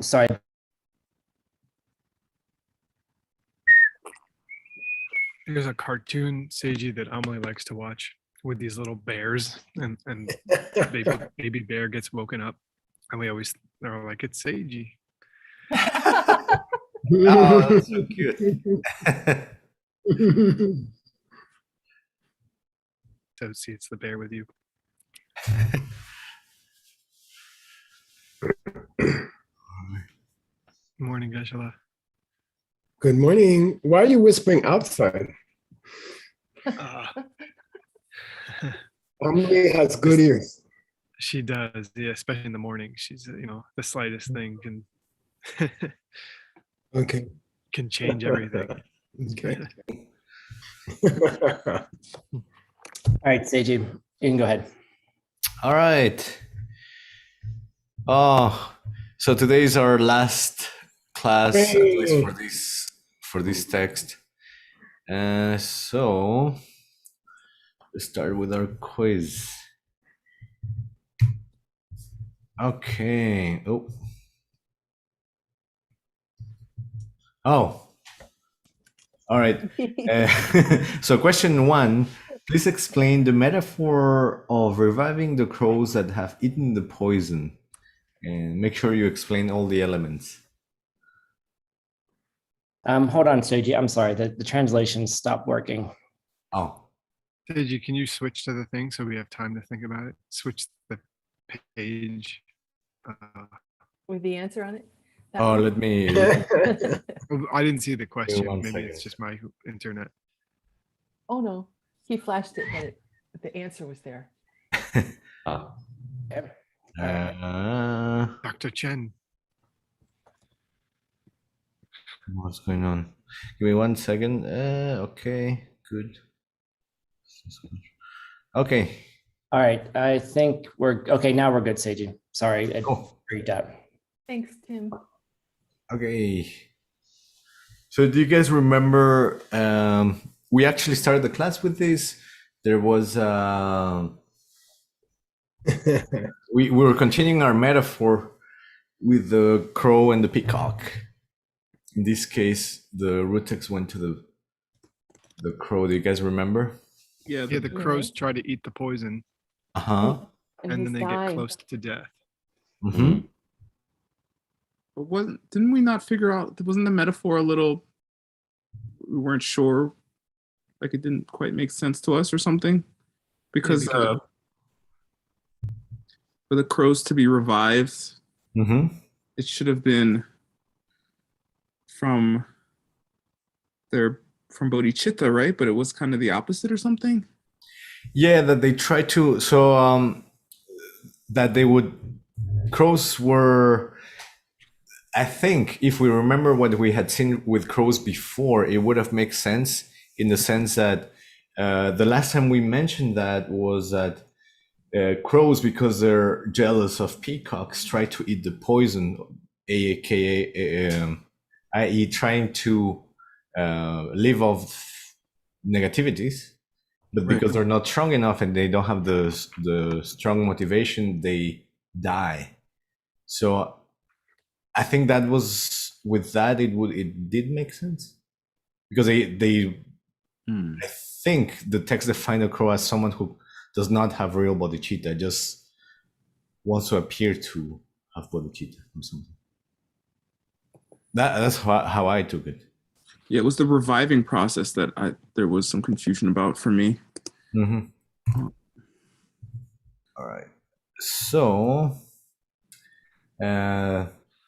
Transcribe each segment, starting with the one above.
Sorry. There's a cartoon, Seiji, that Amelie likes to watch with these little bears, and baby bear gets woken up, and they're like, it's Seiji. Oh, that's so cute. So see, it's the bear with you. Morning, Geshe-la. Good morning. Why are you whispering outside? Emily has good ears. She does, yeah, especially in the morning. She's, the slightest thing can Okay. can change everything. Okay. All right, Seiji, you can go ahead. All right. Oh, so today is our last class, at least for this text. So let's start with our quiz. Okay. Oh. All right. So question 1, please explain the metaphor of reviving the crows that have eaten the poison, and make sure you explain all the elements. Hold on, Seiji. I'm sorry. The translation stopped working. Oh. Seiji, can you switch to the thing so we have time to think about it? Switch the page. With the answer on it? Oh, let me. I didn't see the question. one Maybe second. it's just my internet. Oh, no. He flashed it, but the answer was there. Dr. Chen. What's going on? Give me 1 second. Okay, good. Okay. All right. I think we're okay. Now we're good, Seiji. Sorry. I freaked out. Thanks, Tim. Okay. So do you guys remember we actually started the class with this? There was we were continuing our metaphor with the crow and the peacock. In this case, the root text went to the crow. Do you guys remember? Yeah, the crows try to eat the poison. Uh-huh. And then they get close to death. Mm-hmm. But didn't we not figure out, wasn't the metaphor a little, we weren't sure, like it didn't quite make sense to us or something? Because for the crows to be revived, it should have been from bodhicitta, right? But it was kind of the opposite or something? Yeah, that they try to, that they would, crows were, I think if we remember what we had seen with crows before, it would have made sense in the sense that the last time we mentioned that was that crows, because they're jealous of peacocks, try to eat the poison, i.e. trying to live off negativities, but because they're not strong enough and they don't have the strong motivation, they die. So I think that was with that it did make sense, because I think the text defined a crow as someone who does not have real bodhicitta, just wants to appear to have bodhicitta or something. That's how I took it. Yeah, it was the reviving process that there was some confusion about for me. All right. So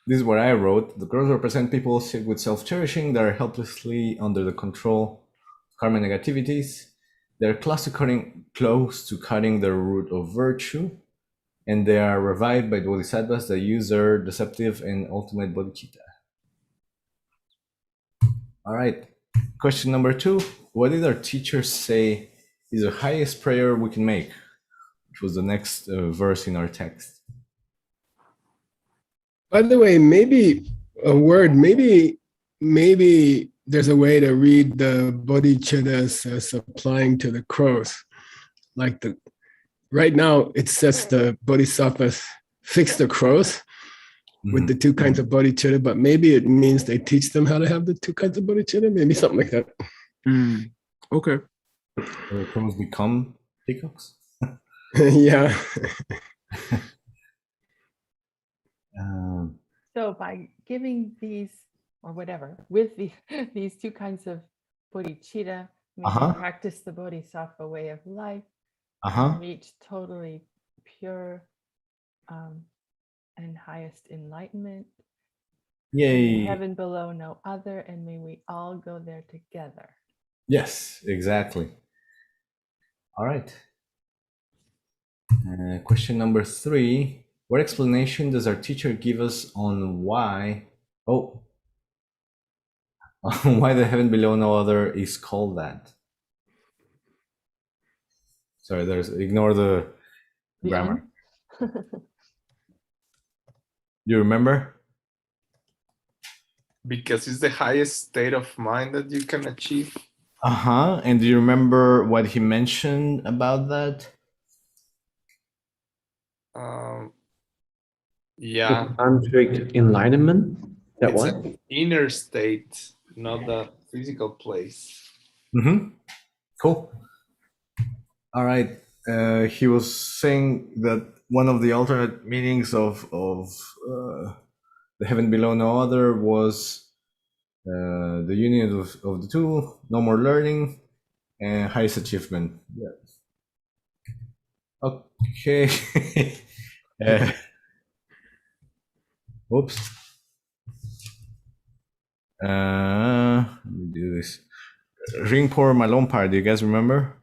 this is what I wrote. The crows represent people sick with self-cherishing that are helplessly under the control of karma negativities. They're close to cutting the root of virtue, and they are revived by the bodhisattvas that use their deceptive and ultimate bodhicitta. All right. Question number 2. What did our teachers say is the highest prayer we can make? Which was the next verse in our text. By the way, maybe there's a way to read the bodhicittas as applying to the crows. Like right now, it says the bodhisattvas fix the crows, with the two kinds of bodhicitta, but maybe it means they teach them how to have the two kinds of bodhicitta, maybe something like that. Okay. The crows become peacocks. Yeah. So by giving these or whatever with these two kinds of bodhicitta, we can practice the bodhisattva way of life and reach totally pure and highest enlightenment. Yay. Heaven below no other, and may we all go there together. Yes, exactly. All right. Question number 3. What explanation does our teacher give us on why why the heaven below no other is called that? Sorry, ignore the grammar. You remember? Because it's the highest state of mind that you can achieve. And do you remember what he mentioned about that? Yeah. Tantric enlightenment. That It's one. an inner state, not the physical place. Cool. All right. He was saying that one of the alternate meanings of the heaven below no other was the union of the two, no more learning, and highest achievement. Yeah. Okay. Oops. Let me do this. Ringpor Malompar, do you guys remember?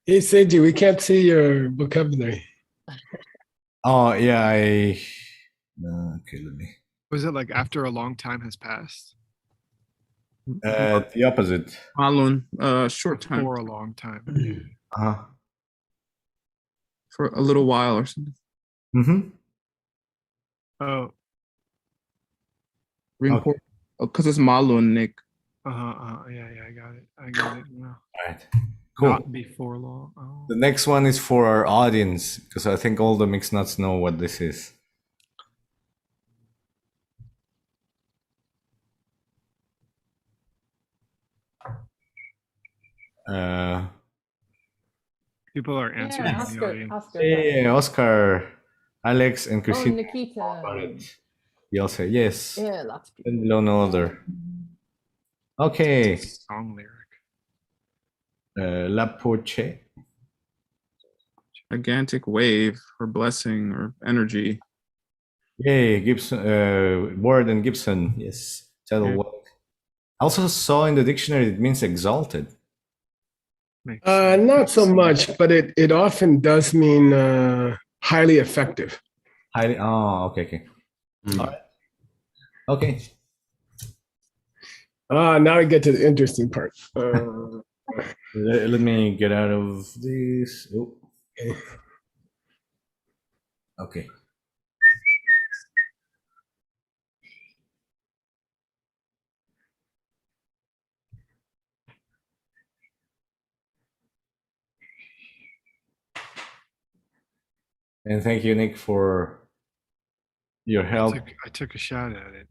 Hey, Seiji, we can't see your vocabulary. Oh, yeah, okay, let me. Was it like after a long time has passed? The opposite. Malun, short time. For a long time. For a little while or something. Oh. Ringport. Because it's Malun, Nick. Yeah, I got it. I got it now. All right. Cool. Not before long. Oh. The next one is for our audience, because I think all the mixed nuts know what this is. People are answering in the audience. Hey, Oscar, Alex, and Christine. Nikita. You'll say yes. Yeah, lots of people. And below no other. Okay. Song lyric. La Poche. Gigantic wave or blessing or energy. Yay, Gibson, Ward and Gibson. Yes. Title what? I also saw in the dictionary it means exalted. Not so much, but it often does mean highly effective. Highly. Oh, okay. All right. Okay. Now we get to the interesting part. Let me get out of this. Oh. Okay. And thank you, Nick, for your help. I took a shot at it.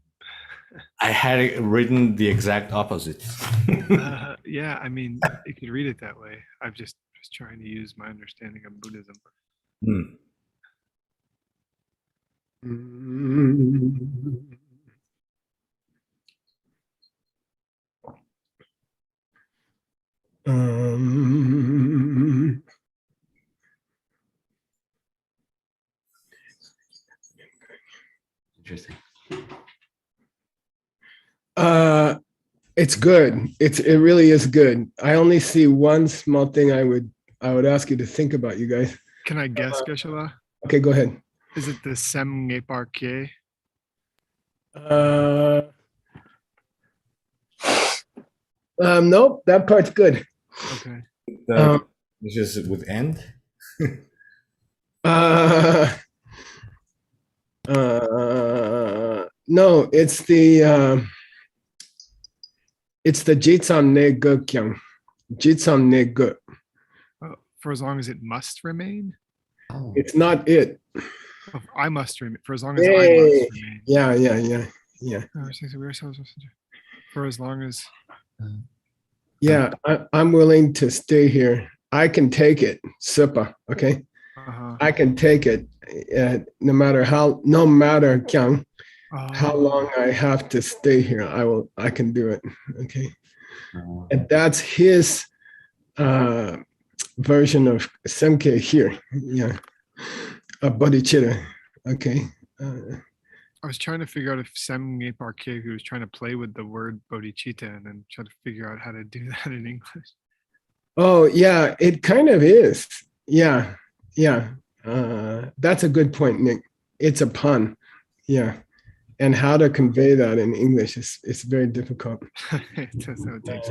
I had it written the exact opposite. Yeah, I mean, you could read it that way. I'm just trying to use my understanding of Buddhism. Interesting. It's good. It really is good. I only see one small thing I would ask you to think about, you guys. Can I guess, Geshe-la? Okay, go ahead. Is it the Sem Ngeparke? Nope, that part's good. Okay. It's just with end. No, it's the Jitsam ne Gyang. Jitsam ne Gu. For as long as it must remain? Oh. It's not it. I must remain for as long as I Yay. must remain. Yeah. For as long as Yeah, I'm willing to stay here. I can take it. Sipa, okay? I can take it no matter how kyang, how long I have to stay here. I can do it. Okay. And that's his version of Semke here. Yeah. A bodhicitta. Okay. I was trying to figure out if Semge Parquet, who was trying to play with the word bodhicitta and then try to figure out how to do that in English. Oh, yeah, it kind of is. Yeah. That's a good point, Nick. It's a pun. Yeah. And how to convey that in English is very difficult. So it takes some time.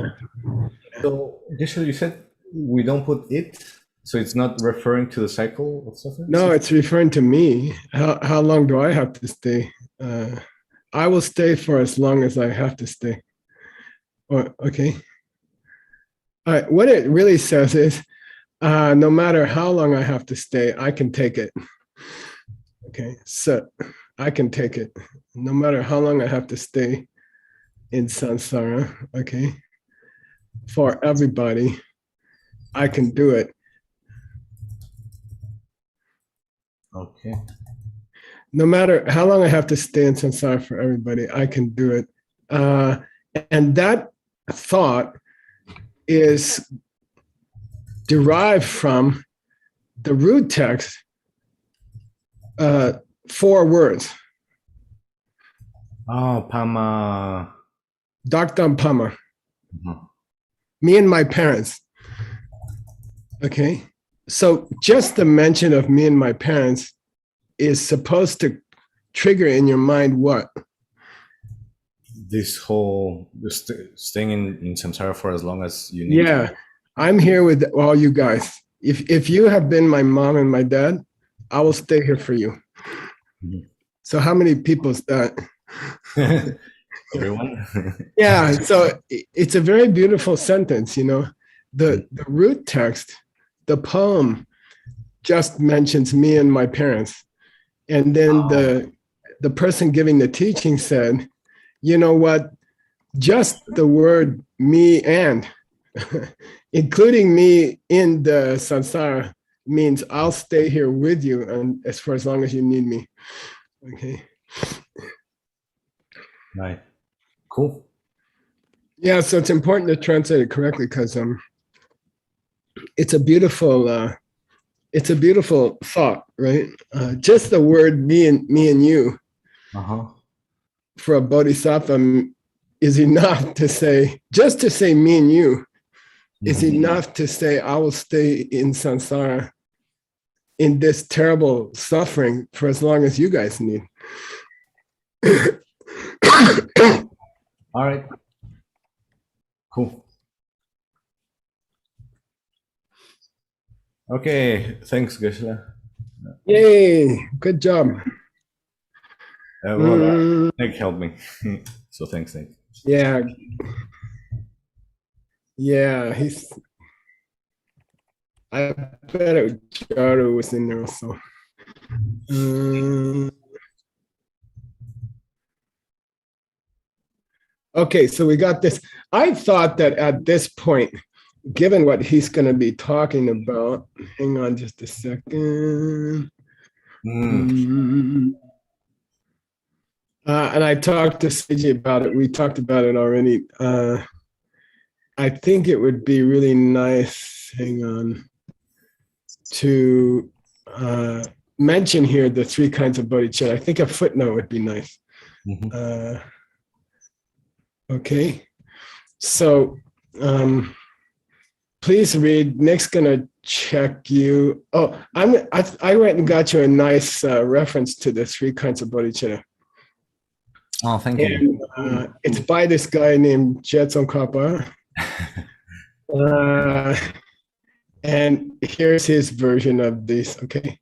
So, Geshe, you said we don't put it, so it's not referring to the cycle of suffering? No, it's referring to me. How long do I have to stay? I will stay for as long as I have to stay. Okay. What it really says is, no matter how long I have to stay, I can take it. Okay, so I can take it. No matter how long I have to stay in samsara, okay, for everybody, I can do it. Okay. No matter how long I have to stay in samsara for everybody, I can do it. And that thought is derived from the root text, 4 words. Oh, Pama. Dr. Pama. Me and my parents. Okay. So just the mention of me and my parents is supposed to trigger in your mind what? This whole staying in samsara for as long as you need. Yeah. I'm here with all you guys. If you have been my mom and my dad, I will stay here for you. So how many people is that? Everyone. Yeah, so it's a very beautiful sentence, you know. The root text, the poem just mentions me and my parents. And then the person giving the teaching said, you know what, just the word me and, including me in the samsara, means I'll stay here with you and for as long as you need me. Okay. Right. Cool. Yeah, so it's important to translate it correctly because it's a beautiful thought, right? Just the word me and you for a bodhisattva is enough to say, just to say me and you is enough to say I will stay in samsara in this terrible suffering for as long as you guys need. All right. Cool. Okay. Thanks, Geshe. Yay! Good job. Well, Nick helped me. So thanks, Nick. Yeah. I bet Jaru was in there also. Okay, so we got this. I thought that at this point, given what he's going to be talking about, hang on just a second. And I talked to Seiji about it. We talked about it already. I think it would be really nice, hang on, to mention here the 3 kinds of bodhicitta. I think a footnote would be nice. Okay, so please read. Nick's gonna check you. Oh, I went and got you a nice reference to the 3 kinds of bodhicitta. Oh, thank you. It's by this guy named Jetson Kappa. And here's his version of this. Okay,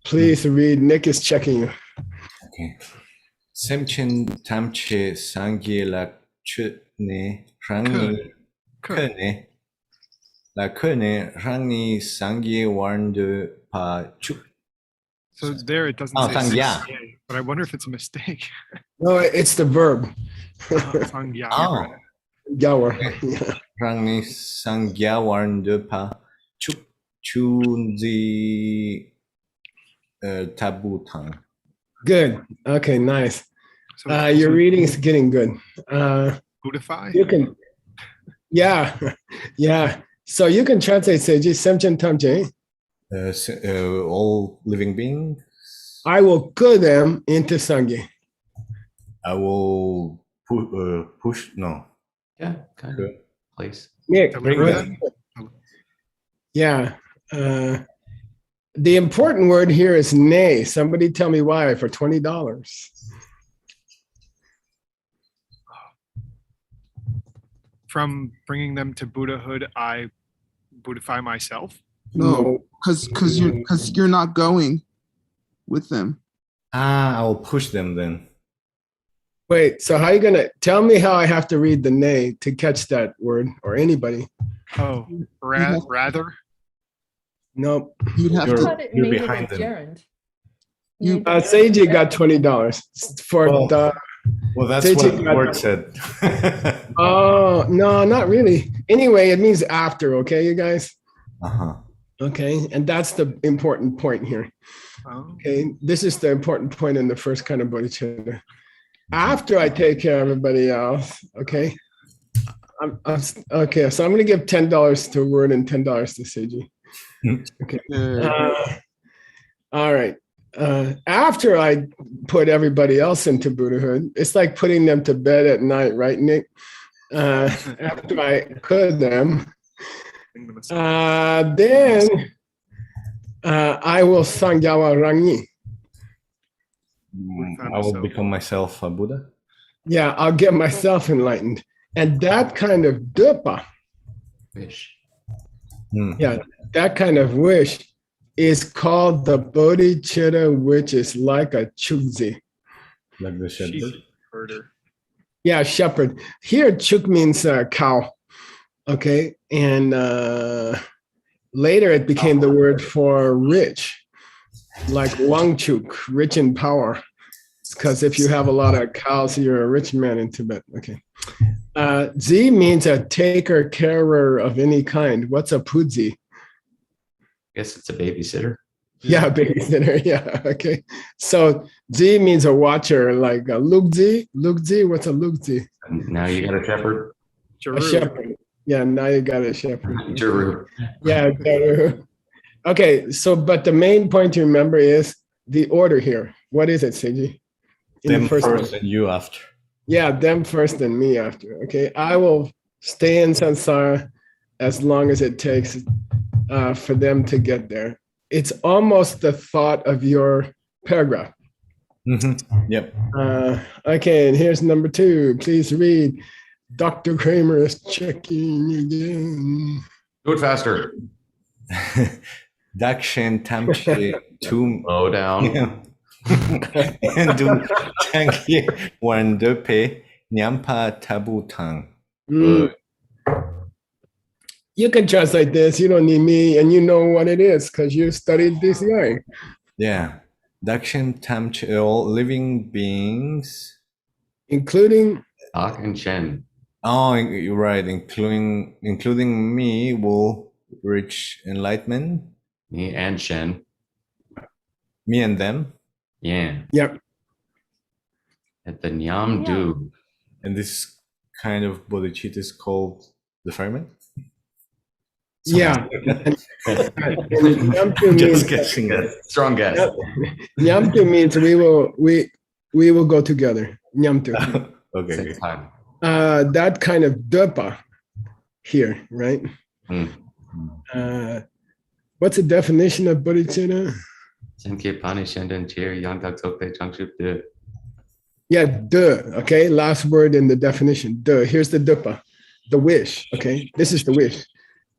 please read. Nick is checking you. Okay. Semchen tamche sangye la chune rangi kene la kene rangi sangye warn de pa chuk. So there it doesn't Oh, say sangya. sangye, but I wonder if it's a mistake. No, it's the verb. Sangya. Oh, Yawer. Yeah. rang ni sangya warn de pa chuk chun zi tabu tang. Good. Okay, nice. So it's Your also reading is getting good. Buddhify. You can, yeah, yeah. So you can translate Seiji Semchen Tamche. All living beings. I will put them into Sangye. I will push. No. Yeah, kind of place. Nick, Deliver what- them? yeah. The important word here is nay. Somebody tell me why for $20. From bringing them to Buddhahood, I Buddhify myself. No, because you're not going with them. I will push them then. Wait, so how are you gonna tell me how I have to read the nay to catch that word or anybody? Oh, rather. Nope. You'd have I You're- to. thought it you're made it behind a them. gerund. You- Made it Seiji got a- $20 for Well, the. Well, that's Seiji what the got- word said. Oh no, not really. Anyway, it means after. Okay, you guys. Uh-huh. Okay, and that's the important point here. Oh. Okay, this is the important point in the first kind of bodhicitta. After I take care of everybody else, okay. Okay, so I'm going to give $10 to Word and $10 to Seiji. Okay. All right. After I put everybody else into Buddhahood, it's like putting them to bed at night, right, Nick? After I put them, then I will Sangyawa Rangi. I will become myself a Buddha. Yeah, I'll get myself enlightened. And that kind of dupa, Wish. yeah, that kind of wish is called the bodhicitta, which is like a chukzi. Like the shepherd. Sheep herder. Yeah, shepherd. Here, chuk means cow. Okay. And later it became the word for rich, like wangchuk, rich in power. Because if you have a lot of cows, you're a rich man in Tibet. Okay. Z means a taker, carer of any kind. What's a pudzi? I guess it's a babysitter. Yeah, babysitter. Yeah. Okay. So Z means a watcher, like a lugzi. Lugzi. What's a lugzi? And now you got a shepherd. A Jeru. shepherd. Yeah. Now you got a shepherd. Jeru. Yeah. Jeru. Okay. So, but the main point to remember is the order here. What is it, Seiji? In Them the first first one. and you after. Yeah, them first and me after. Okay. I will stay in samsara as long as it takes for them to get there. It's almost the thought of your paragraph. Yep. Okay, and here's number 2. Please read. Dr. Kramer is checking again. Do it faster. Dakshen tamche tum Slow down. and do tangi wan de pe nyampa tabu tang. Mm. You can translate this. You don't need me, and you know what it is because you studied DCI. Yeah. Dakshen tamche all living beings. Including Tak and Chen. Oh, you're right. Including me will reach enlightenment. Me and Shen. Me and them. Yeah. Yep. At the Nyam Du. And this kind of bodhicitta is called the ferment. Yeah. And Nyamtu Just means, guessing that. Strong guess. Nyamtu means we will go together. Nyamtu. Okay. Same time. That kind of dupa here, right? Mm. What's the definition of bodhicitta? Senke Pani Shenden Tier Yang Tak Tokte Changship De. Yeah, duh. Okay, last word in the definition. Duh. Here's the dupa, the wish. Okay, this is the wish.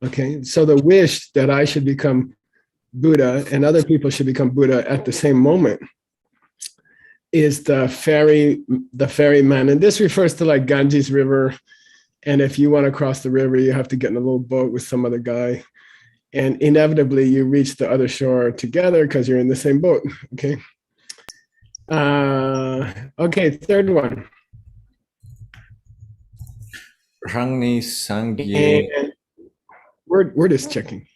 Okay, so the wish that I should become Buddha and other people should become Buddha at the same moment is the ferryman, and this refers to like Ganges River. And if you want to cross the river, you have to get in a little boat with some other guy. and inevitably you reach the other shore together because you're in the same boat. Okay. Okay, third one. Rangni Sangye. And we're just checking.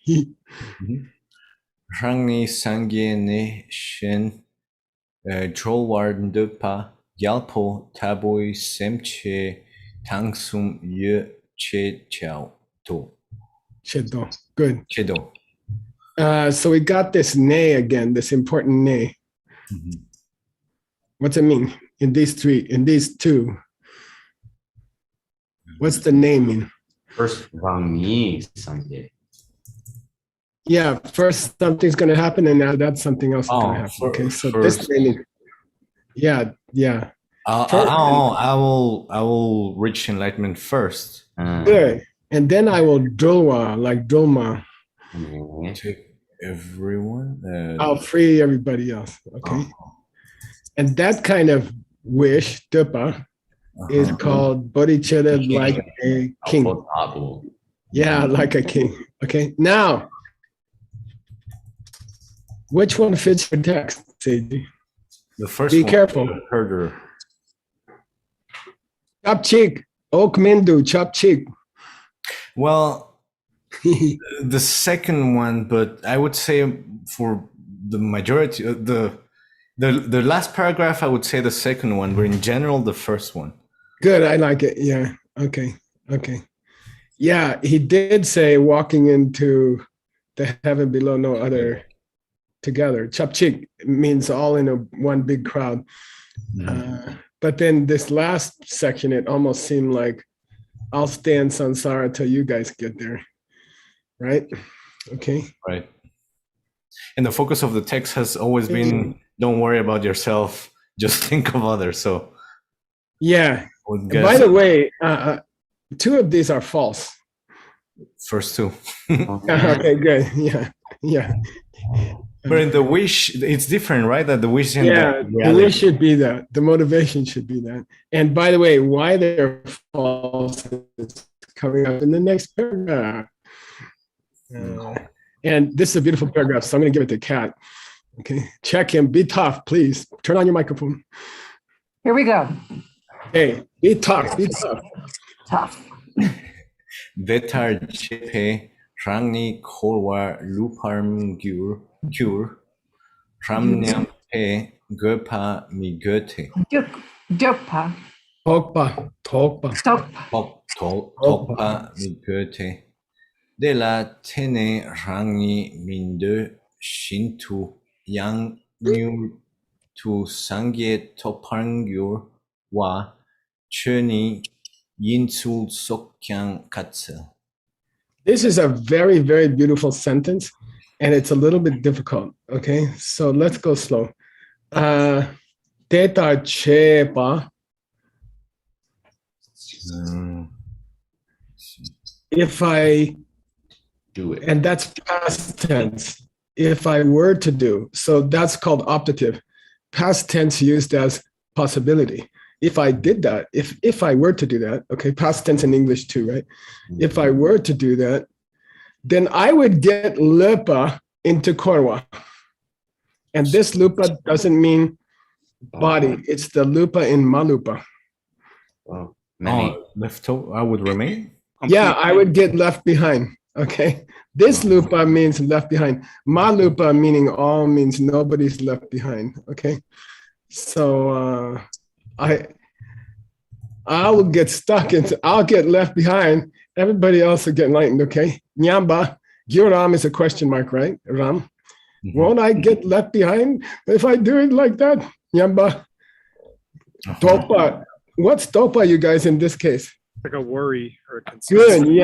Rangni Sangye ne shin Drolward Dupa Gyalpo Taboi Semche Tangsum Ye Che Chao To. Chedo. Good. Chedo. So we got this ne again, this important ne. What's it mean in these two? What's the name mean? First, Rangni Sangye. Yeah, first something's going to happen, and now that's something else is going to happen. Okay, so this meaning. Yeah. I will reach enlightenment first. Good, and then I will dulwa, like dulma. Take everyone. I'll free everybody else. Okay, and that kind of wish, dupa, is called bodhicitta, like a king. Yeah, like a king. Okay, now, which one fits your text, Seiji? The first Be one. careful. Herder. Chop cheek. Oak Mindu, chop cheek. Well, the second one, but I would say for the majority of the last paragraph, I would say the second one, but in general, the first one. Good, I like it. Yeah. Okay. Yeah, he did say walking into the heaven below no other together. Chapchik means all in one big crowd. But then this last section, it almost seemed like I'll stay in samsara till you guys get there. Right? Okay. Right. And the focus of the text has always been, don't worry about yourself, just think of others. So yeah. By the way, two of these are false. First two. Okay, good. Yeah. But in the wish, it's different, right? That the wish and the wish should be that. The motivation should be that. And by the way, why they're false is coming up in the next paragraph. And this is a beautiful paragraph, so I'm going to give it to Kat. Okay, check him. Be tough, please. Turn on your microphone. Here we go. Hey, be tough. Be tough. Tough. Vetar chepe rangni korwa luparm gyur ramnyam pe gopa mi gote. Dopa. Tokpa mi gote. De la tene rangi minde shintu yang new to sangye topangyur wa chuni yinsul sokyang katse. This is a very, very beautiful sentence, and it's a little bit difficult. Okay, so let's go slow. Teta chepa. If I do it, and that's past tense. If I were to do, so that's called optative. Past tense used as possibility. If I did that, if I were to do that, okay, past tense in English too, right? If I were to do that, then I would get lupa into korwa. And this lupa doesn't mean body. It's the lupa in malupa. Wow. Left over, I would remain? Yeah, I would get left behind. Okay. This lupa means left behind. Malupa meaning all means nobody's left behind. Okay. So I'll get stuck into, I'll get left behind. Everybody else will get enlightened. Okay. Nyamba, Ram is a question mark, right? Ram. Won't I get left behind if I do it like that? Nyamba. Topa. What's topa, you guys, in this case? Like a worry or a concern. Good.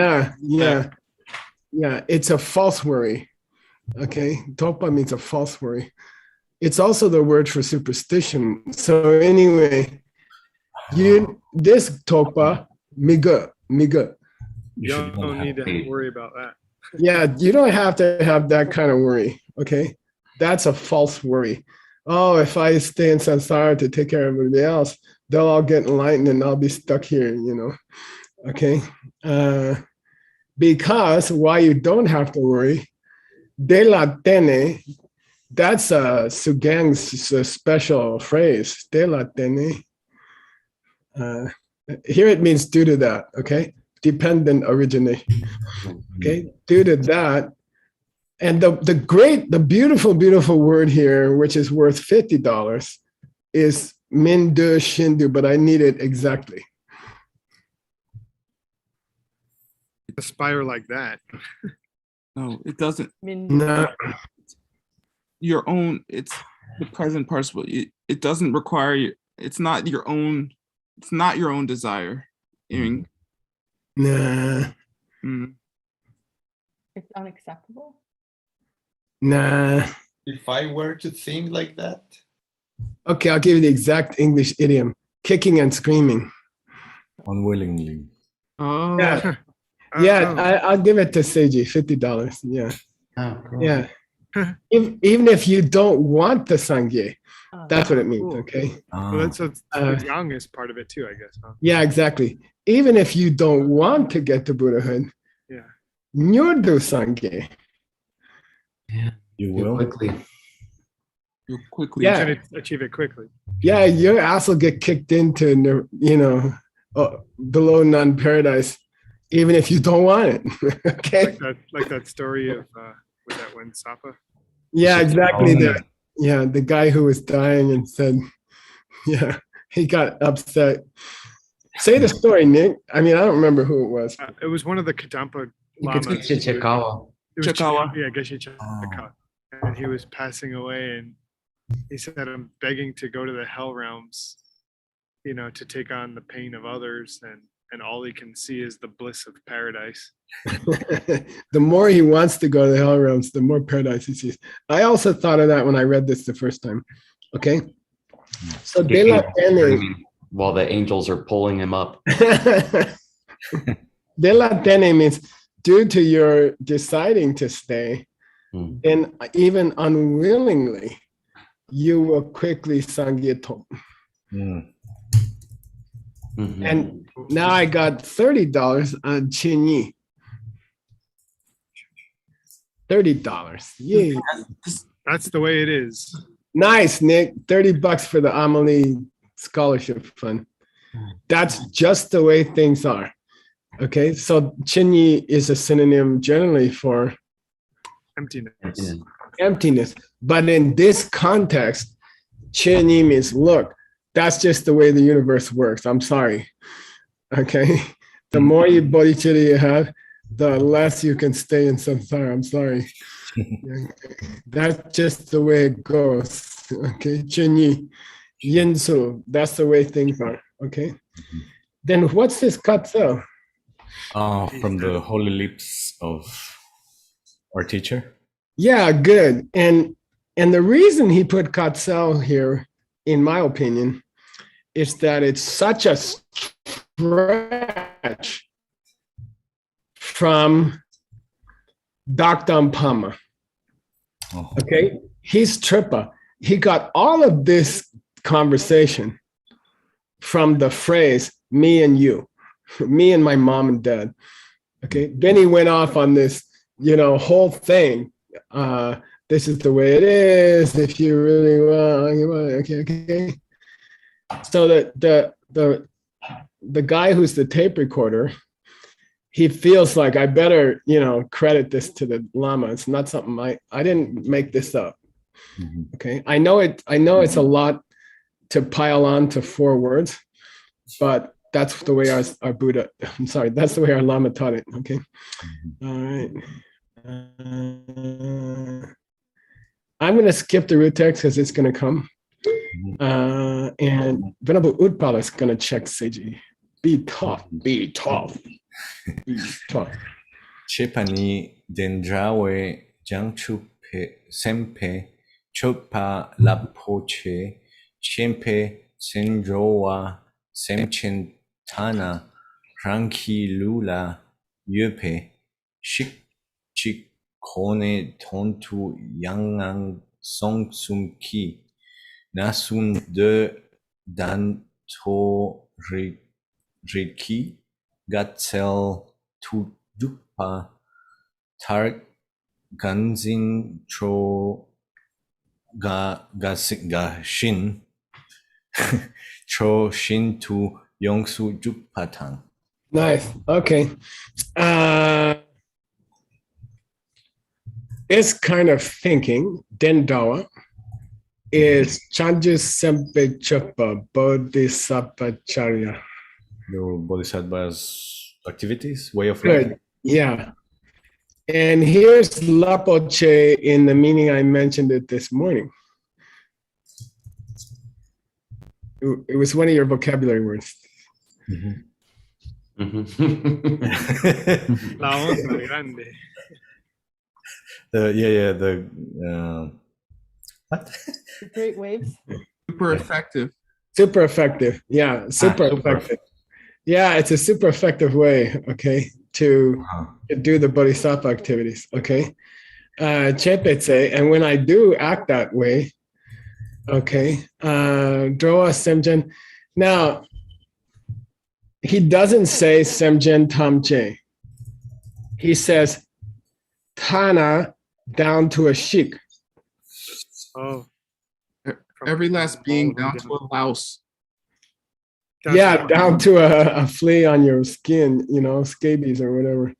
Yeah. It's a false worry. Okay. Topa means a false worry. It's also the word for superstition. So anyway, this topa, miga. You don't need to worry about that. Yeah, you don't have to have that kind of worry. Okay. That's a false worry. Oh, if I stay in samsara to take care of everybody else, they'll all get enlightened and I'll be stuck here, Okay. Because why you don't have to worry de la tene, that's Sugang's special phrase. De la tene. Here it means due to that, okay? Dependent origination. Okay, due to that. And the beautiful word here, which is worth $50, is min de shindu, but I need it exactly. Aspire like that. No, it doesn't. No. Your own, it's the present participle. It doesn't require you. It's not your own. It's not your own desire. Nah. It's unacceptable. Nah. If I were to think like that. Okay, I'll give you the exact English idiom: kicking and screaming. Unwillingly. Oh. Yeah. Yeah, I'll give it to Seiji, $50. Yeah. Oh, cool. Yeah. Even if you don't want the sangye, that's what it means. Cool. Okay. Well, that's the young is part of it too, I guess. Huh? Yeah, exactly. Even if you don't want to get to Buddhahood, yeah, nyordu sangye. Yeah. You will quickly. You quickly. Yeah. you can achieve it quickly. Yeah, your ass will get kicked into, below non-paradise, even if you don't want it. Okay. Like that story of was that when Sapa? Yeah, exactly. The guy who was dying and said, yeah, he got upset. Say the story, Nick. I mean, I don't remember who it was. It was one of the Kadampa You could lamas. take Chikawa. It was Chikawa. Yeah, Geshe Chikawa. And he was passing away, and he said, "I'm begging to go to the hell realms, to take on the pain of others, and all he can see is the bliss of paradise." The more he wants to go to the hell realms, the more paradise he sees. I also thought of that when I read this the first time. Okay. So de la tene, While the angels are pulling him up. de la tene means due to your deciding to stay, and even unwillingly, you will quickly sangyeto. And now I got $30 on Chinyi. $30. Yay. That's the way it is. Nice, Nick. $30 for the Amelie Scholarship Fund. That's just the way things are. Okay, so Chinyi is a synonym generally for emptiness. But in this context, Chinyi means, look, that's just the way the universe works. I'm sorry. Okay. The more you bodhicitta you have, the less you can stay in samsara. I'm sorry. That's just the way it goes. Okay. Chinyi, yinsu. That's the way things are. Okay. Then what's this katsu? From the holy lips of our teacher. Yeah, good. And the reason he put katsu here, in my opinion, is that it's such a stretch from Dakdam Pama. Okay, he's Tripa. He got all of this conversation from the phrase "me and you," me and my mom and dad. Okay, then he went off on this, whole thing. This is the way it is. If you really want, okay. So the guy who's the tape recorder, he feels like I better, credit this to the Lama. It's not something I didn't make this up. Okay. I know it's a lot to pile on to 4 words, but that's the way our Buddha, that's the way our Lama taught it. Okay. All right. I'm going to skip the root text because it's going to come. And Venerable Utpala is going to check Seiji. Be tough. Be tough. Be tough. Chepani dendrawe jangchupe sempe chopa lapoche chempe senrowa semchentana ranki lula yupe shik chik kone tontu yangang songsumki nasun de danto riki gatsel tu dukpa tar 간진 초 가신 초신 두 영수 죽파탕. Nice. Okay. This kind of thinking, Dendawa, is Chanju Sempe Chopa Bodhisattvacharya. Your bodhisattva's activities, way of life. Good. Yeah. And here's Lapoche in the meaning I mentioned it this morning. It was one of your vocabulary words. La onda grande. What? The great waves. Super effective. Super effective. Yeah, super super effective. Yeah, it's a super effective way, okay, to do the bodhisattva activities, okay? Chepetse, and when I do act that way, okay, Droa Semjen. Now, he doesn't say Semjen Tamche. He says Tana down to a sheik. Oh. Every last being down to a louse. Yeah, down to a flea on your skin, you know, scabies or whatever.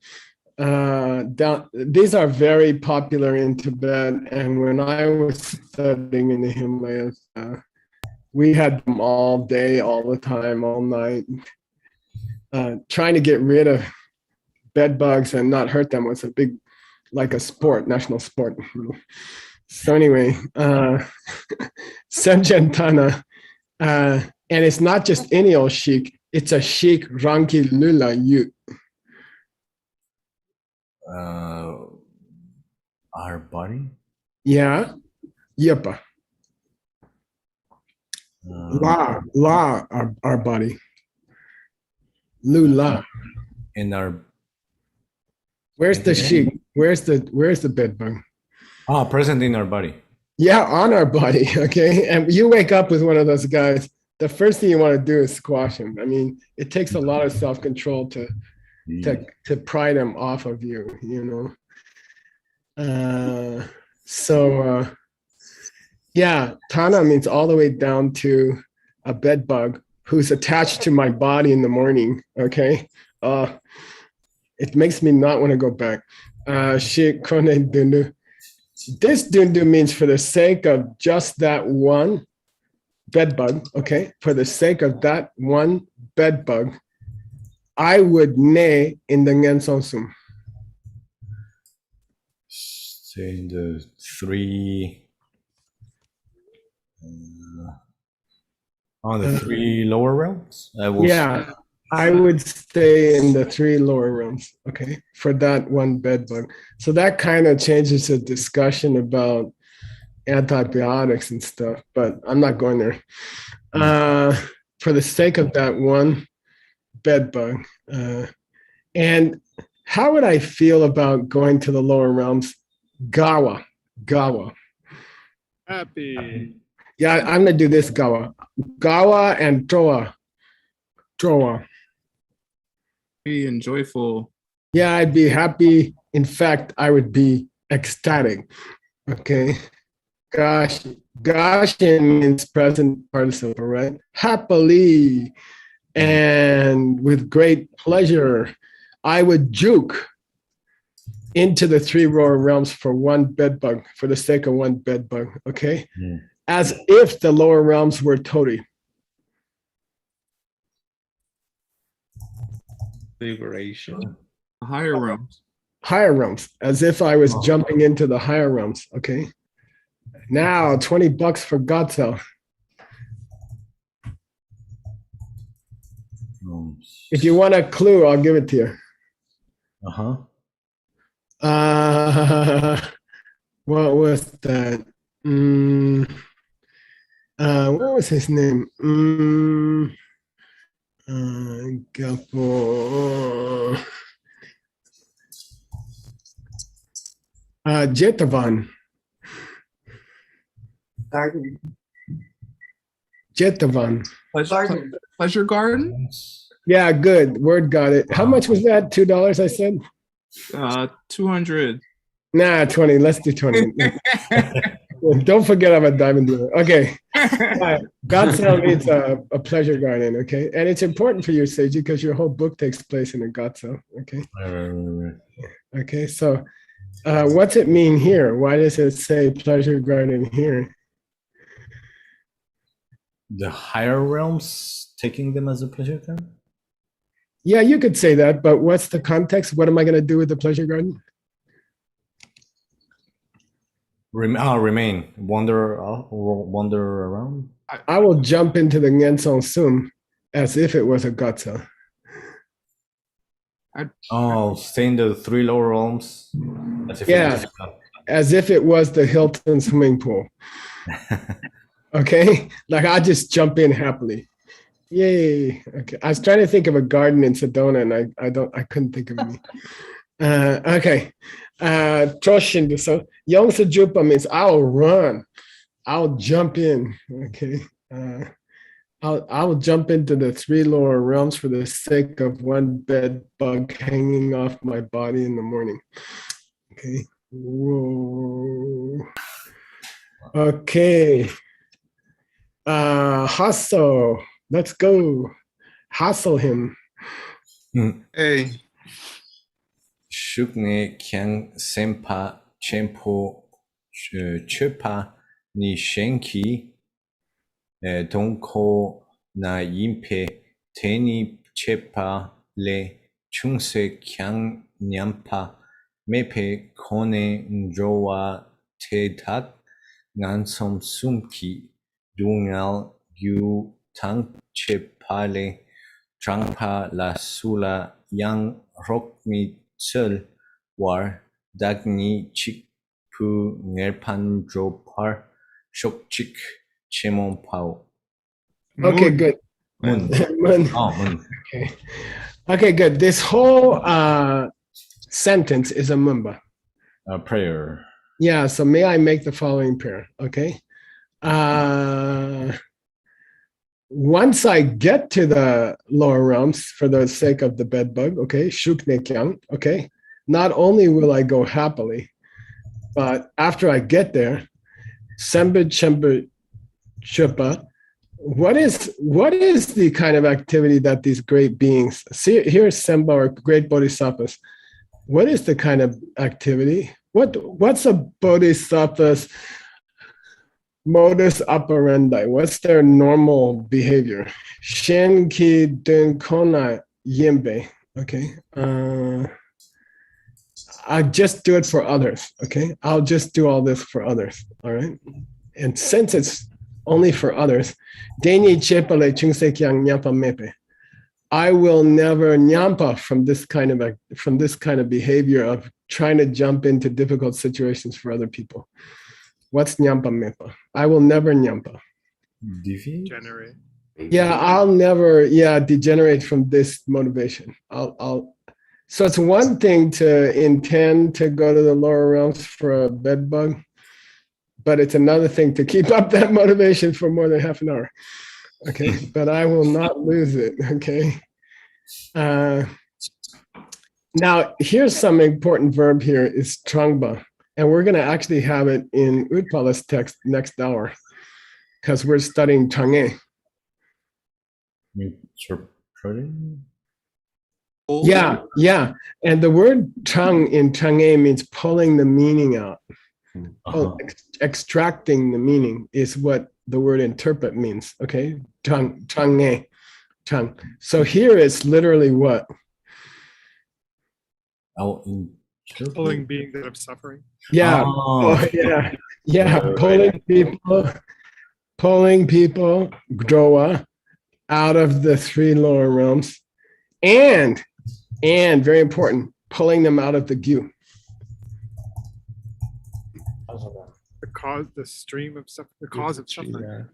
These are very popular in Tibet, and when I was studying in the Himalayas, we had them all day, all the time, all night. Trying to get rid of bed bugs and not hurt them was a big, like a sport, national sport. So anyway, Semjentana, and it's not just any old sheik, it's a sheik Ranki Lula Yu. Our body? Yeah, Yepa. La, our body. Lula. In our. Where's the sheik? Where's the bed bug? Present in our body. Yeah, on our body. Okay, and you wake up with one of those guys. The first thing you want to do is squash him. I mean, it takes a lot of self-control to pry them off of you. You know. Yeah, Tana means all the way down to a bed bug who's attached to my body in the morning. Okay, it makes me not want to go back. This dundu means for the sake of just that one bed bug, okay? For the sake of that one bed bug, I would ne in the Ngensonsum. Say in the three. The three lower realms? I would stay in the three lower realms, okay, for that one bed bug. So that kind of changes the discussion about antibiotics and stuff, but I'm not going there. For the sake of that one bed bug. And how would I feel about going to the lower realms? Gawa. Happy. Yeah, I'm gonna do this Gawa. Gawa and Droa. And joyful. Yeah, I'd be happy. In fact, I would be ecstatic. Okay. Gosh means present participle, right? Happily and with great pleasure, I would juke into the three lower realms for one bed bug, for the sake of one bed bug. Okay. As if the lower realms were Tori. Liberation. Higher realms. Higher realms, as if I was jumping into the higher realms. Okay. Now, $20 for Godsell. If you want a clue, I'll give it to you. What was that? What was his name? Jetavan. Garden. Jetavan. Pleasure garden? Yeah, good. Word got it. How much was that? $2, I said? 200. Nah, 20. Let's do 20. Don't forget I'm a diamond dealer. Okay. Gatso means a pleasure garden. Okay. And it's important for you, Seiji, because your whole book takes place in a Gatso. Okay. Okay. So what's it mean here? Why does it say pleasure garden here? The higher realms taking them as a pleasure garden? Yeah, you could say that, but what's the context? What am I going to do with the pleasure garden? Remain, wander around. I will jump into the Ngensong Sum as if it was a Gatso. Oh, stay in the 3 lower realms. As if it was the Hilton swimming pool. Okay, like I just jump in happily. Yay! Okay, I was trying to think of a garden in Sedona, and I couldn't think of any. Okay, Troshin. So Yongsa Jupa means I'll run, I'll jump in. Okay, I'll jump into the 3 lower realms for the sake of one bed bug hanging off my body in the morning. Okay. Whoa. Okay. Hustle. Let's go. Hustle him. Hey. Shukne kyang sempa chempo chepa ni shenki donko na yimpe teni chepa le chungse kyang nyampa mepe kone njowa te tat ngansom sumki dungal yu tang chepale trangpa la sula yang rokmi Sul war dagni chik pu nerpan dropar shok chik chemon pao. Okay, good. Moon. Moon. Oh, moon. Okay. Okay, good. This whole sentence is a mumba. A prayer. Yeah, so may I make the following prayer? Okay. Once I get to the lower realms for the sake of the bed bug, okay, shukne kyang, okay, not only will I go happily, but after I get there, semba chemba chupa, what is the kind of activity that these great beings, see here's Semba or great bodhisattvas, what is the kind of activity? What's a bodhisattva's modus operandi? What's their normal behavior? Shen ki dun kona yimbe. Okay. I just do it for others. Okay. I'll just do all this for others. All right. And since it's only for others, Deni chepale chungse kyang nyampa mepe. I will never nyampa from this kind of behavior of trying to jump into difficult situations for other people. What's nyampa mepa? I will never nyampa. Degenerate. Yeah, I'll never degenerate from this motivation. So it's one thing to intend to go to the lower realms for a bed bug, but it's another thing to keep up that motivation for more than half an hour. Okay, but I will not lose it. Okay. Now here's some important verb here is trangba. And we're going to actually have it in Utpala's text next hour because we're studying Chang'e. Yeah. And the word Chang in Chang'e means pulling the meaning out. Extracting the meaning is what the word interpret means. Okay. Chang'e. Chang. So here it's literally what? Pulling beings that have suffering. Yeah. Pulling people, Groa, out of the 3 lower realms, and very important, pulling them out of the Gyu. The stream of suffering, the cause of suffering.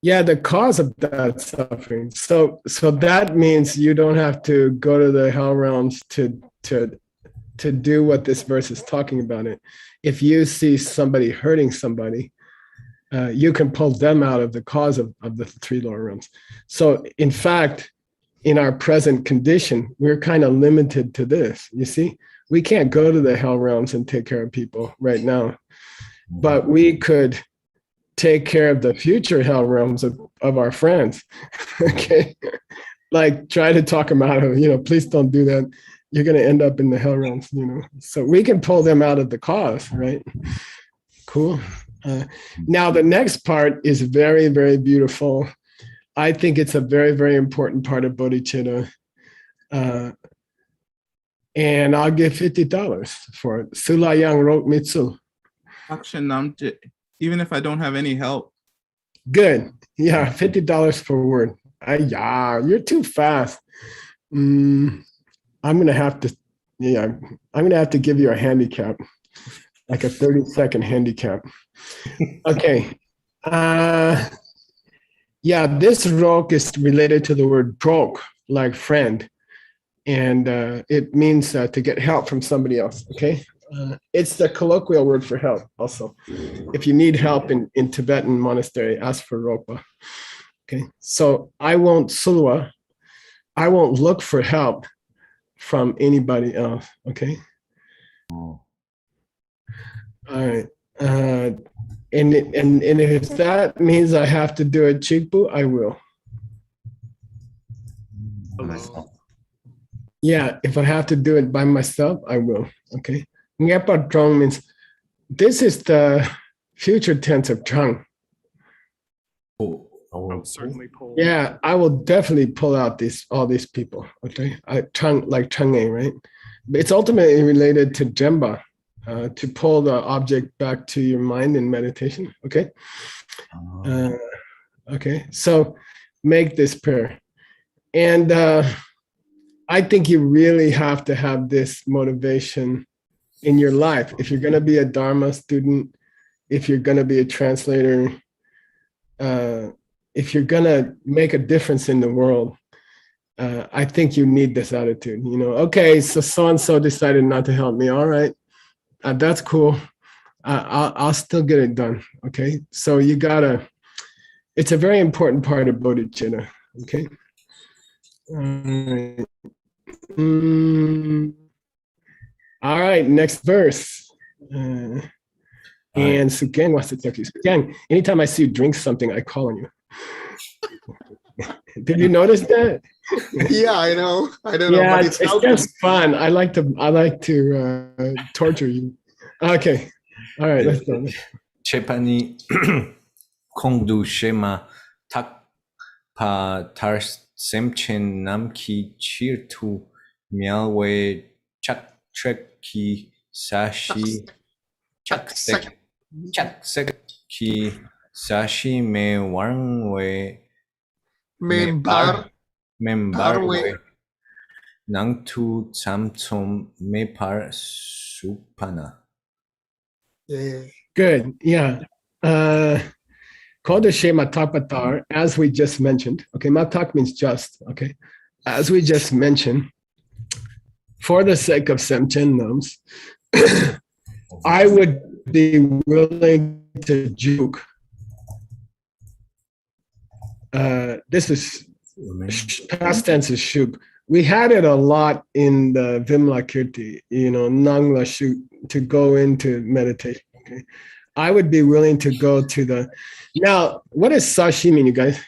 Yeah, the cause of that suffering. So that means you don't have to go to the hell realms to do what this verse is talking about. It. If you see somebody hurting somebody, you can pull them out of the cause of the 3 lower realms. So in fact, in our present condition, we're kind of limited to this. You see, We can't go to the hell realms and take care of people right now, but we could take care of the future hell realms of our friends. Okay. Like try to talk them out of, please don't do that. You're going to end up in the hell realms, so we can pull them out of the cause, right? Cool. Now the next part is very, very beautiful. I think it's a very, very important part of bodhicitta. And I'll give $50 for it. Sulayang Rok Mitsu. Akshan Namje, even if I don't have any help. Good. Yeah, $50 per word. Yeah, you're too fast. I'm gonna have to give you a handicap, like a 30-second handicap. Okay. Yeah, this rok is related to the word brok, like friend. And it means to get help from somebody else, okay? It's the colloquial word for help also. If you need help in Tibetan monastery, ask for ropa. Okay, so I won't look for help from anybody else, okay? All right. And if that means I have to do it chikbu, I will. Yeah, if I have to do it by myself, I will. Okay. Ngepa trong means this is the future tense of chung. I'll certainly pull. Yeah, I will definitely pull out all these people. Okay. Chung, like chang'e, right? It's ultimately related to jemba, to pull the object back to your mind in meditation. Okay. Okay. So make this prayer. And I think you really have to have this motivation in your life. If you're going to be a Dharma student, if you're going to be a translator, if you're going to make a difference in the world, I think you need this attitude. Okay, so-and-so decided not to help me. All right, that's cool. I'll still get it done. Okay, so it's a very important part of bodhicitta. Okay. All right, next verse. And Sukeng wants to talk to you. Sukeng, anytime I see you drink something, I call on you. Did you notice that? Yeah, I know. I don't know. Yeah, But it's just fun. I like to torture you. Okay. All right, let's go. Chepani Kongdu Shema Tak Pa Tar Semchen Namki Chirtu Mialwe Chak Trek Sashi Chak Sek Ki Sashi Me Warngwe Membarwe Nangtu Samtom Mepar Supana. Yeah. Good. Yeah. Called the Shema Tapatar, as we just mentioned. Okay, Matak means just. Okay. As we just mentioned, for the sake of Semchen Nams, I would be willing to juke. This is past tense is shuk. We had it a lot in the Vimla Kirti, Nangla shuk, to go into meditation. Okay. I would be willing to go to now, what does Sashi mean, you guys?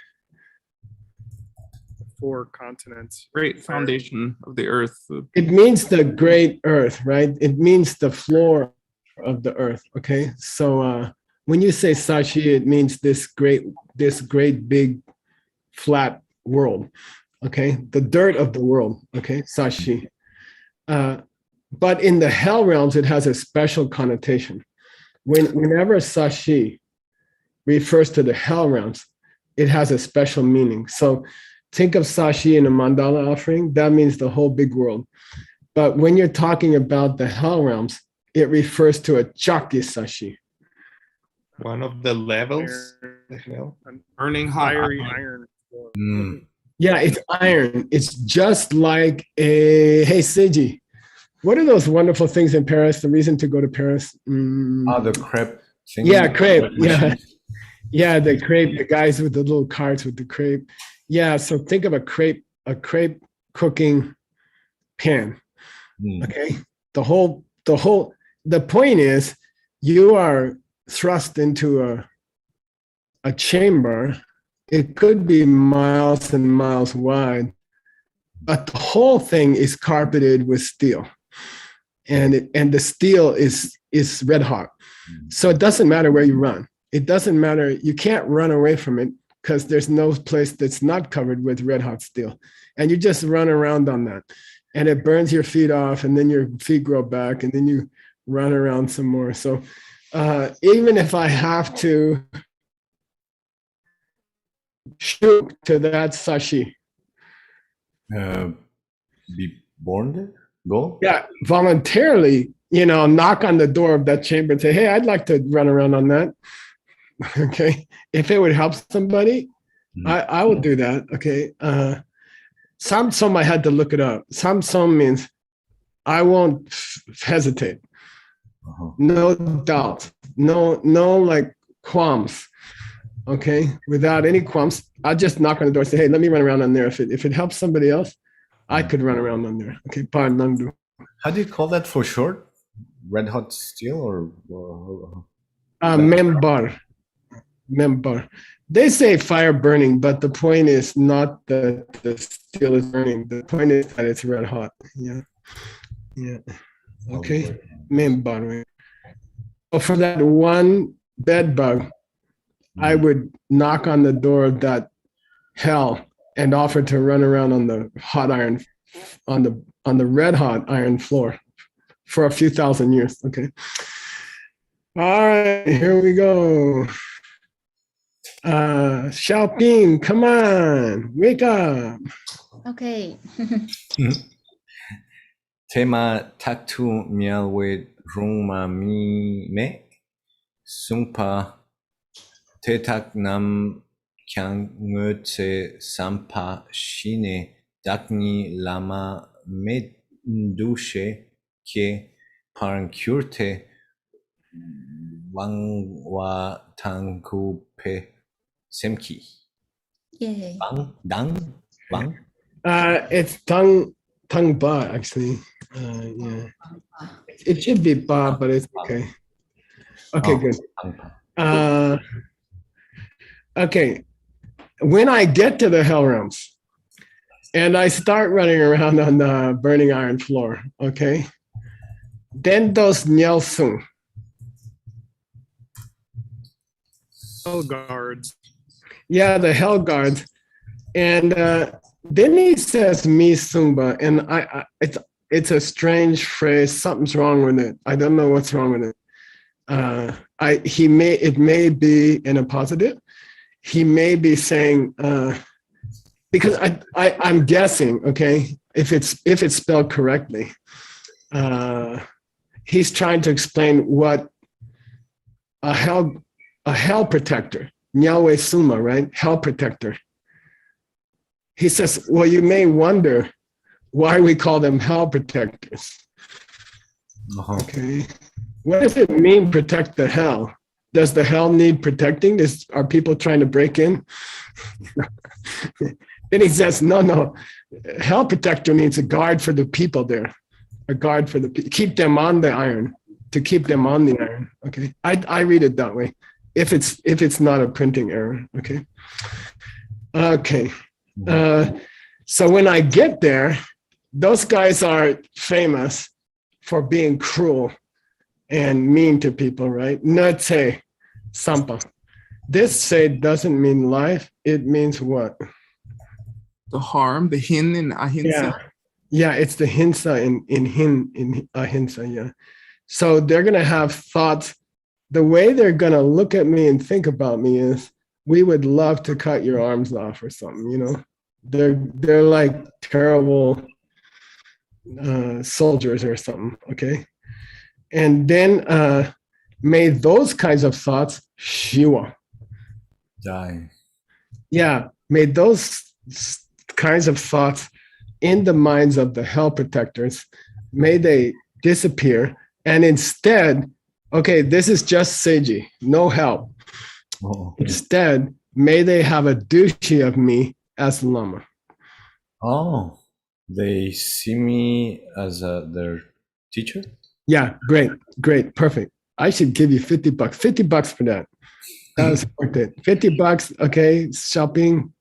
4 continents. Great foundation of the earth. It means the great earth, right? It means the floor of the earth. Okay. So when you say Sashi, it means this great big flat world. Okay. The dirt of the world. Okay. Sashi. But in the hell realms, it has a special connotation. Whenever Sashi refers to the hell realms, it has a special meaning. So think of Sashi in a mandala offering, that means the whole big world. But when you're talking about the hell realms, it refers to a Chakya Sashi. One of the levels, the hell? Burning hot Fiery iron. Yeah, it's iron. It's just like hey, Seiji, what are those wonderful things in Paris? The reason to go to Paris? The crepe thing. Yeah, crepe. Yeah. Yeah, the crepe, the guys with the little carts with the crepe. Yeah, so think of a crepe cooking pan. Okay. The point is you are thrust into a chamber. It could be miles and miles wide, but the whole thing is carpeted with steel, and the steel is red hot. So it doesn't matter where you run. It doesn't matter. You can't run away from it because there's no place that's not covered with red hot steel, and you just run around on that, and it burns your feet off, and then your feet grow back, and then you run around some more. So even if I have to shoot to that sashi, be born there? Go? Yeah, voluntarily, knock on the door of that chamber and say, hey, I'd like to run around on that. Okay. If it would help somebody, I will do that. Okay. Samsom, I had to look it up. Samsom means I won't hesitate. No doubt. No like qualms. Okay. Without any qualms, I'll just knock on the door and say, hey, let me run around on there. If it helps somebody else, I could run around on there. Okay. How do you call that for short? Red hot steel or member. They say fire burning, but the point is not that the steel is burning. The point is that it's red hot. Yeah. Okay. Member. So for that one bed bug, I would knock on the door of that hell and offer to run around on the hot iron, on the red hot iron floor for a few thousand years. Okay. All right, here we go. Xiaoping, come on, wake up. Okay. Tema taktu mialwe rungma mi me sungpa tetak nam kyang ngötse sampa shine dakni lama medushe ke parankyurte wangwa tankupe semki. Yay. Bang? It's tongue ba actually. Yeah. It should be ba, but it's okay. Okay, good. Okay. When I get to the hell realms and I start running around on the burning iron floor, okay, then those Nyelsung. Hell guards. Yeah, the hell guards. And then he says "mi sungba," and it's a strange phrase. Something's wrong with it. I don't know what's wrong with it. It may be in a positive. He may be saying because I'm guessing. Okay, if it's spelled correctly, he's trying to explain what a hell protector, Nyalwe Suma, right? Hell protector. He says, well, you may wonder why we call them hell protectors. Okay. What does it mean, protect the hell? Does the hell need protecting? Are people trying to break in? Then he says, no. Hell protector means a guard for the people there. A guard for the people. Keep them on the iron. To keep them on the iron. Okay. I read it that way. If it's not a printing error. Okay. Okay. So when I get there, those guys are famous for being cruel and mean to people, right? Netse sampa. This say doesn't mean life. It means what? The harm, the hin in ahimsa. Yeah, it's the hinsa in ahimsa. Yeah. So they're gonna have thoughts. The way they're gonna look at me and think about me is, we would love to cut your arms off or something, They're like terrible soldiers or something, okay? And then may those kinds of thoughts shiwa. Die. Yeah, may those kinds of thoughts in the minds of the hell protectors, may they disappear, and instead, okay, this is just Seiji, no help. Instead, may they have a duty of me as Lama. Oh, they see me as their teacher? Yeah, great, perfect. I should give you $50. $50 for that. That was worth it. $50, okay, shopping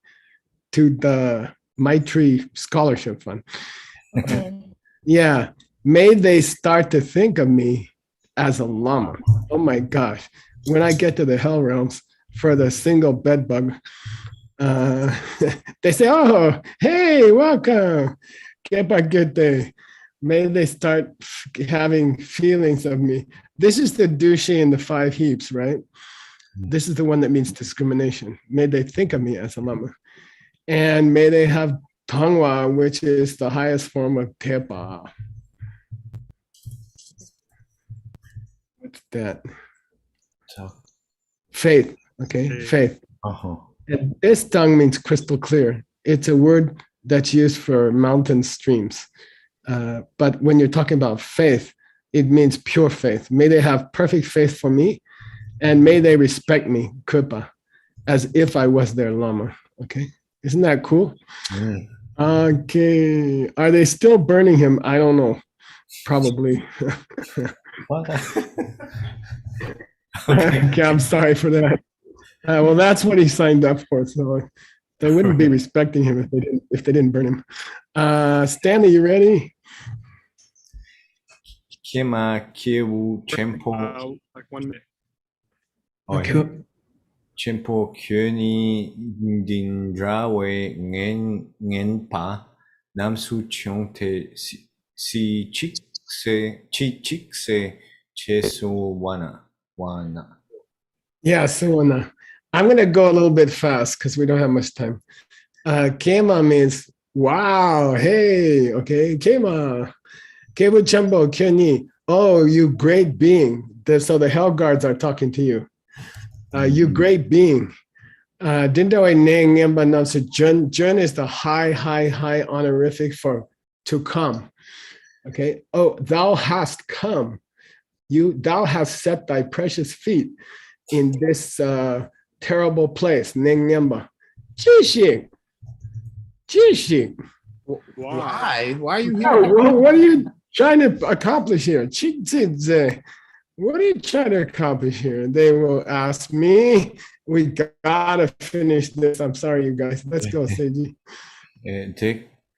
to the Maitri Scholarship Fund. Okay. Yeah, may they start to think of me as a llama. Oh my gosh. When I get to the hell realms for the single bed bug, they say, oh, hey, welcome. Kepa good day. May they start having feelings of me. This is the douche in the 5 heaps, right? This is the one that means discrimination. May they think of me as a llama. And may they have Tongwa, which is the highest form of Tepa. What's that? Faith. Okay, faith. And this tongue means crystal clear. It's a word that's used for mountain streams. But when you're talking about faith, it means pure faith. May they have perfect faith for me, and may they respect me, Kupa, as if I was their lama. Okay, isn't that cool? Mm. Okay, are they still burning him? I don't know. Probably. Okay, I'm sorry for that. Well, that's what he signed up for, so they wouldn't be respecting him if they didn't burn him. Stanley, you ready? Kema Kiewu Chempo. Like 1 minute. Okay. Chempo Kyoni Dindrawe Ngenpa Namsu Chonte Si Chikse Chesu Wana. Yeah, so I'm going to go a little bit fast because we don't have much time. Kema means, wow, hey, okay, Kema. Kebu Chembo Kyoni. Oh, you great being. So the hell guards are talking to you. You great being. Dindawe Neng Yamba Namsa Jun. Jun is the high honorific for to come. Okay. Oh, thou hast come. Thou hast set thy precious feet in this terrible place. Neng Yamba. Jishi. Why? Why are you here? What are you trying to accomplish here? What are you trying to accomplish here? They will ask me. We gotta finish this. I'm sorry, you guys. Let's go, Seiji.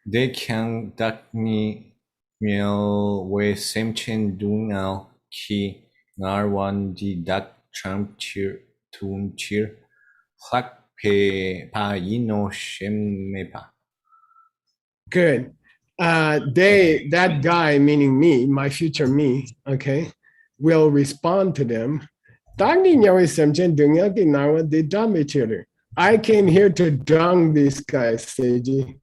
They can dakni miel we semchen dunal ki narwan di dak champ cheer tun cheer hak pe pa yino shemepa. Good. That guy, meaning me, my future me, okay, will respond to them. I came here to dung these guys, Seiji.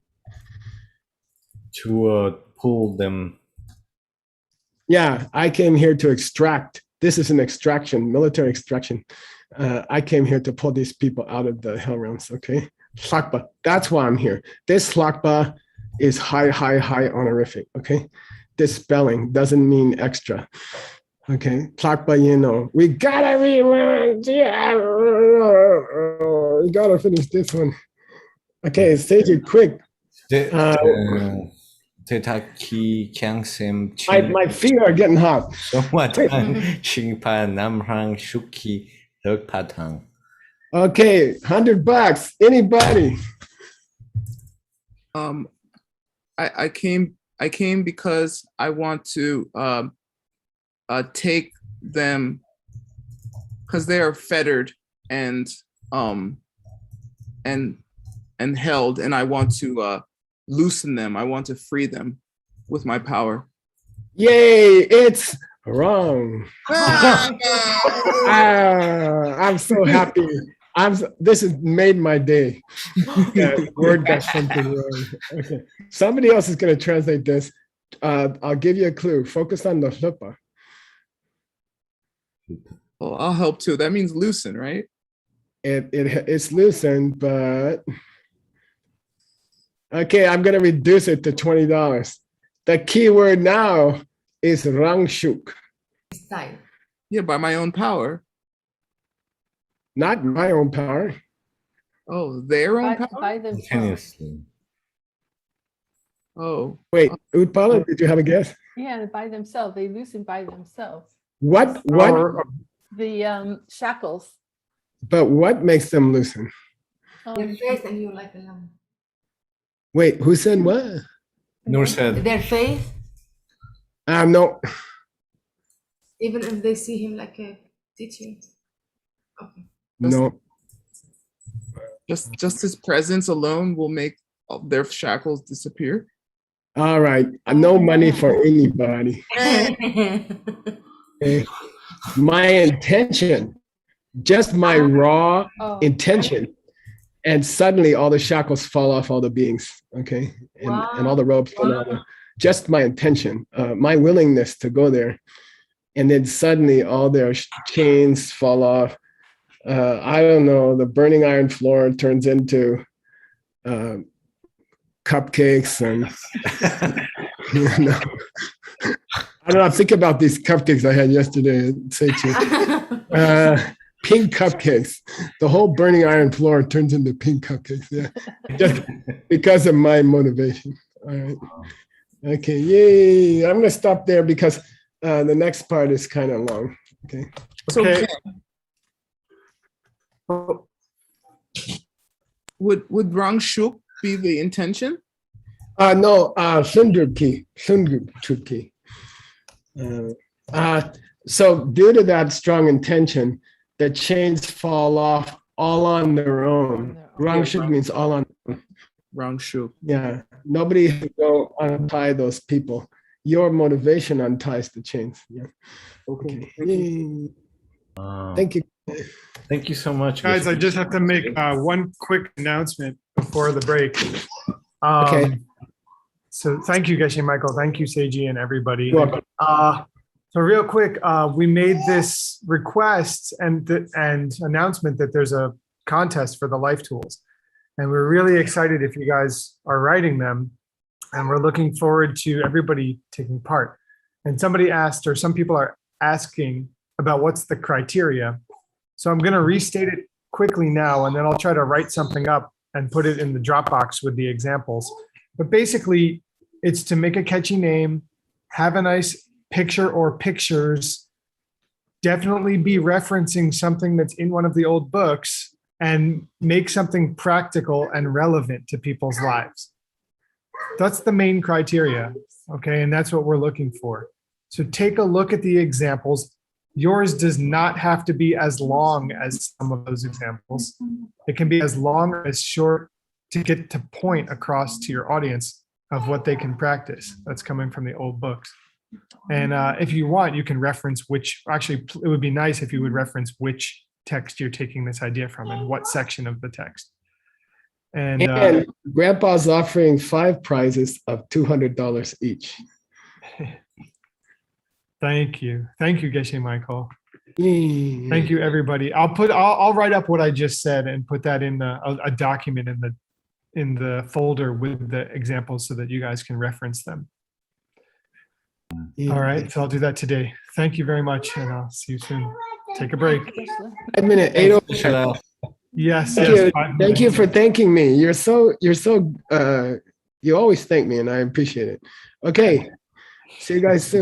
To pull them. Yeah, I came here to extract. This is an extraction, military extraction. I came here to pull these people out of the hell realms, okay? Slakpa, that's why I'm here. This Slakpa is high honorific, okay? This spelling doesn't mean extra, okay? Plakpa, we gotta rewind. We gotta finish this one. Okay, Seiji, quick. My feet are getting hot. Okay, $100. Anybody? I came because I want to take them because they are fettered and held, and I want to loosen them. I want to free them with my power. Yay, it's wrong. I'm so happy. This has made my day. That word got something wrong. Okay, somebody else is going to translate this. I'll give you a clue. Focus on the hlupa. Well, I'll help too. That means loosen, right? It's loosened, but okay, I'm going to reduce it to $20. The key word now is rangshuk. Yeah, by my own power. Not my own power. Oh, their own power? By themselves. Oh, Wait, Utpala, did you have a guess? Yeah, by themselves. They loosen by themselves. What? The shackles. But what makes them loosen? Their face and you like a lamb. Wait, who said what? Noor said. Their face, No. even if they see him like a teacher. Okay. No. just his presence alone will make their shackles disappear. All right. No money for anybody. Okay. My intention, just my raw intention, and suddenly all the shackles fall off all the beings. Okay. And all the ropes fall off. Just my intention, my willingness to go there. And then suddenly all their chains fall off. I don't know, the burning iron floor turns into cupcakes and you know. I don't know, think about these cupcakes I had yesterday at Seiji. Pink cupcakes. The whole burning iron floor turns into pink cupcakes. Yeah. Just because of my motivation. All right. Okay, yay. I'm gonna stop there because the next part is kind of long. Okay. So would Rang Shuk be the intention? No, Sundruki. So due to that strong intention, the chains fall off all on their own. Rang Shuk means all on their own. Rang Shuk. Yeah, nobody has to go untie those people. Your motivation unties the chains. Yeah. Okay. Thank you. Thank you so much, Guys, I just have to make one quick announcement before the break. Okay. So thank you, Geshe Michael. Thank you, Seiji, and everybody. You're welcome. So real quick, we made this request and announcement that there's a contest for the life tools. And we're really excited if you guys are writing them. And we're looking forward to everybody taking part. And somebody asked, or some people are asking about what's the criteria. So I'm going to restate it quickly now, and then I'll try to write something up and put it in the Dropbox with the examples. But basically, it's to make a catchy name, have a nice picture or pictures, definitely be referencing something that's in one of the old books, and make something practical and relevant to people's lives. That's the main criteria, okay? And that's what we're looking for. So take a look at the examples. Yours does not have to be as long as some of those examples. It can be as long or as short to get to point across to your audience of what they can practice. That's coming from the old books. And if you want, you can reference which, actually, it would be nice if you would reference which text you're taking this idea from and what section of the text. And Grandpa's offering 5 prizes of $200 each. Thank you, Geshe Michael. Thank you, everybody. I'll write up what I just said and put that in a document in the folder with the examples so that you guys can reference them. All right, so I'll do that today. Thank you very much, and I'll see you soon. Take a break. 5 minutes, 8:00. Yes. Thank you for thanking me. You're so you always thank me, and I appreciate it. Okay, see you guys soon.